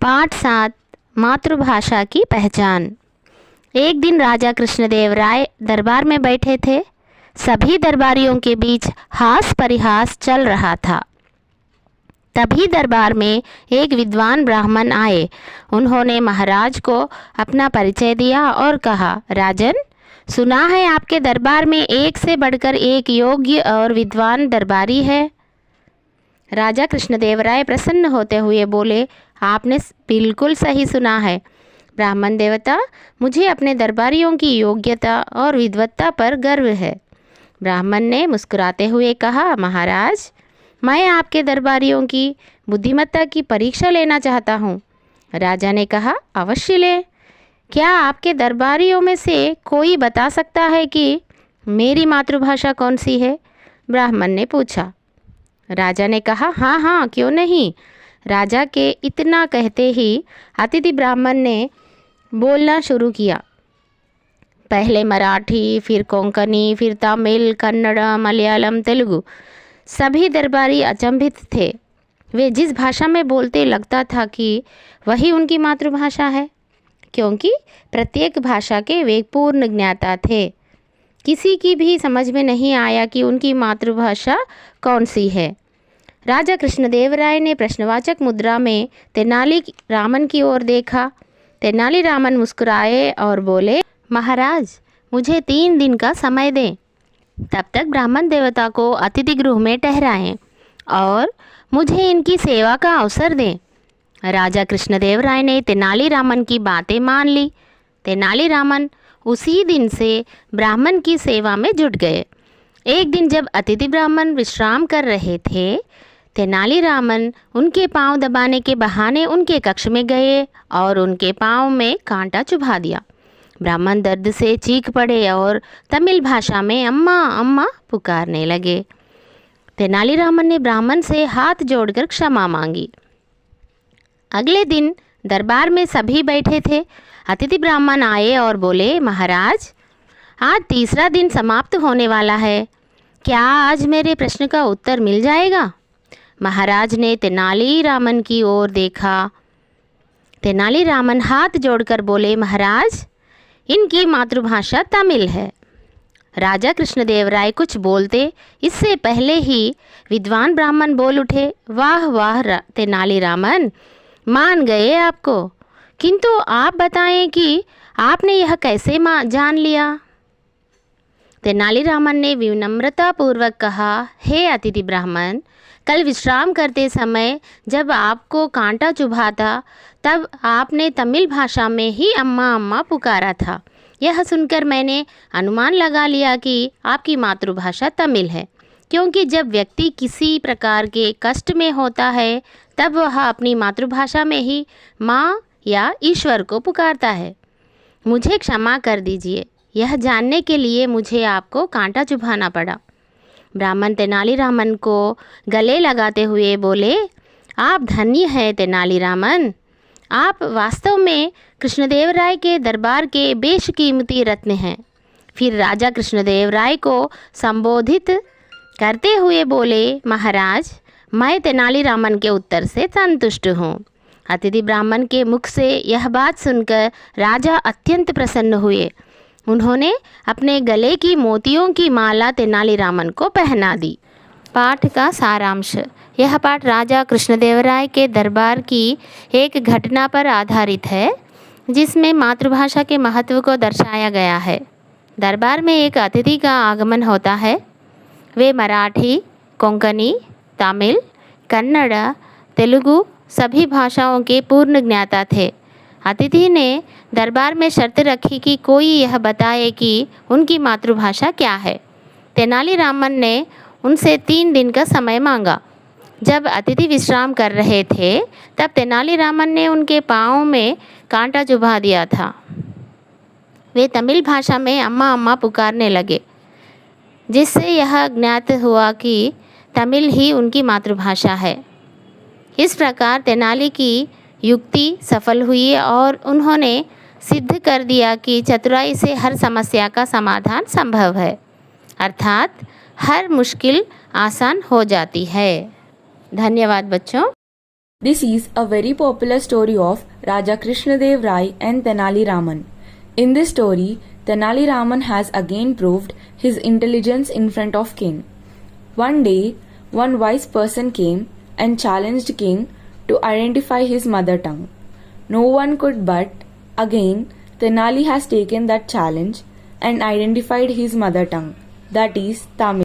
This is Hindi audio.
पाठ 7 मातृभाषा की पहचान। एक दिन राजा कृष्णदेव राय दरबार में बैठे थे। सभी दरबारियों के बीच हास परिहास चल रहा था। तभी दरबार में एक विद्वान ब्राह्मण आए। उन्होंने महाराज को अपना परिचय दिया और कहा, राजन, सुना है आपके दरबार में एक से बढ़कर एक योग्य और विद्वान दरबारी है। राजा कृष्णदेव राय प्रसन्न होते हुए बोले, आपने बिल्कुल सही सुना है ब्राह्मण देवता, मुझे अपने दरबारियों की योग्यता और विद्वत्ता पर गर्व है। ब्राह्मण ने मुस्कुराते हुए कहा, महाराज, मैं आपके दरबारियों की बुद्धिमत्ता की परीक्षा लेना चाहता हूँ। राजा ने कहा, अवश्य ले। क्या आपके दरबारियों में से कोई बता सकता है कि मेरी मातृभाषा कौन सी है? ब्राह्मण ने पूछा। राजा ने कहा, हाँ हाँ, क्यों नहीं। राजा के इतना कहते ही अतिथि ब्राह्मण ने बोलना शुरू किया। पहले मराठी, फिर कोंकणी, फिर तमिल, कन्नड़, मलयालम, तेलुगु। सभी दरबारी अचंभित थे। वे जिस भाषा में बोलते लगता था कि वही उनकी मातृभाषा है, क्योंकि प्रत्येक भाषा के वे पूर्ण ज्ञाता थे। किसी की भी समझ में नहीं आया कि उनकी मातृभाषा कौन सी है। राजा कृष्णदेव राय ने प्रश्नवाचक मुद्रा में तेनाली रामन की ओर देखा। तेनाली रामन मुस्कुराए और बोले, महाराज, मुझे 3 दिन का समय दें। तब तक ब्राह्मण देवता को अतिथि गृह में ठहराएं और मुझे इनकी सेवा का अवसर दें। राजा कृष्णदेव राय ने तेनाली रामन की बातें मान ली। तेनाली रामन उसी दिन से ब्राह्मण की सेवा में जुट गए। एक दिन जब अतिथि ब्राह्मण विश्राम कर रहे थे, तेनाली रामन उनके पांव दबाने के बहाने उनके कक्ष में गए और उनके पांव में कांटा चुभा दिया। ब्राह्मण दर्द से चीख पड़े और तमिल भाषा में अम्मा अम्मा पुकारने लगे। तेनाली रामन ने ब्राह्मण से हाथ जोड़कर क्षमा मांगी। अगले दिन दरबार में सभी बैठे थे। अतिथि ब्राह्मण आए और बोले, महाराज, आज तीसरा दिन समाप्त होने वाला है। क्या आज मेरे प्रश्न का उत्तर मिल जाएगा? महाराज ने तेनाली रामन की ओर देखा। तेनाली रामन हाथ जोड़कर बोले, महाराज, इनकी मातृभाषा तमिल है। राजा कृष्णदेव राय कुछ बोलते इससे पहले ही विद्वान ब्राह्मण बोल उठे, वाह वाह तेनाली रामन, मान गए आपको, किंतु आप बताएं कि आपने यह कैसे जान लिया? तेनाली रामन ने विनम्रता पूर्वक कहा, हे अतिथि ब्राह्मण, कल विश्राम करते समय जब आपको कांटा चुभा था, तब आपने तमिल भाषा में ही अम्मा अम्मा पुकारा था। यह सुनकर मैंने अनुमान लगा लिया कि आपकी मातृभाषा तमिल है, क्योंकि जब व्यक्ति किसी प्रकार के कष्ट में होता है तब वह अपनी मातृभाषा में ही माँ या ईश्वर को पुकारता है। मुझे क्षमा कर दीजिए, यह जानने के लिए मुझे आपको कांटा चुभाना पड़ा। ब्राह्मण तेनाली रामन को गले लगाते हुए बोले, आप धन्य हैं तेनाली रामन, आप वास्तव में कृष्णदेव राय के दरबार के बेशकीमती रत्न हैं। फिर राजा कृष्णदेव राय को संबोधित करते हुए बोले, महाराज, मैं तेनाली रामन के उत्तर से संतुष्ट हूँ। अतिथि ब्राह्मण के मुख से यह बात सुनकर राजा अत्यंत प्रसन्न हुए। उन्होंने अपने गले की मोतियों की माला तेनाली रामन को पहना दी। पाठ का सारांश। यह पाठ राजा कृष्णदेव राय के दरबार की एक घटना पर आधारित है, जिसमें मातृभाषा के महत्व को दर्शाया गया है। दरबार में एक अतिथि का आगमन होता है। वे मराठी, कोंकणी, तमिल, कन्नड़, तेलुगु सभी भाषाओं के पूर्ण ज्ञाता थे। अतिथि ने दरबार में शर्त रखी कि कोई यह बताए कि उनकी मातृभाषा क्या है। तेनाली रामन ने उनसे 3 दिन का समय मांगा। जब अतिथि विश्राम कर रहे थे, तब तेनाली रामन ने उनके पाँव में कांटा चुभा दिया था। वे तमिल भाषा में अम्मा अम्मा पुकारने लगे, जिससे यह ज्ञात हुआ कि तमिल ही उनकी मातृभाषा है। इस प्रकार तेनाली की युक्ति सफल हुई और उन्होंने सिद्ध कर दिया कि चतुराई से हर समस्या का समाधान संभव है, अर्थात हर मुश्किल आसान हो जाती है। धन्यवाद बच्चों। This is a very popular story of Raja Krishnadev Rai and Tenali Raman. In this story, Tenali Raman has again proved his intelligence in front of king. One day, one wise person came and challenged king to identify his mother tongue. No one could, but again Tenali has taken that challenge and identified his mother tongue, that is Tamil.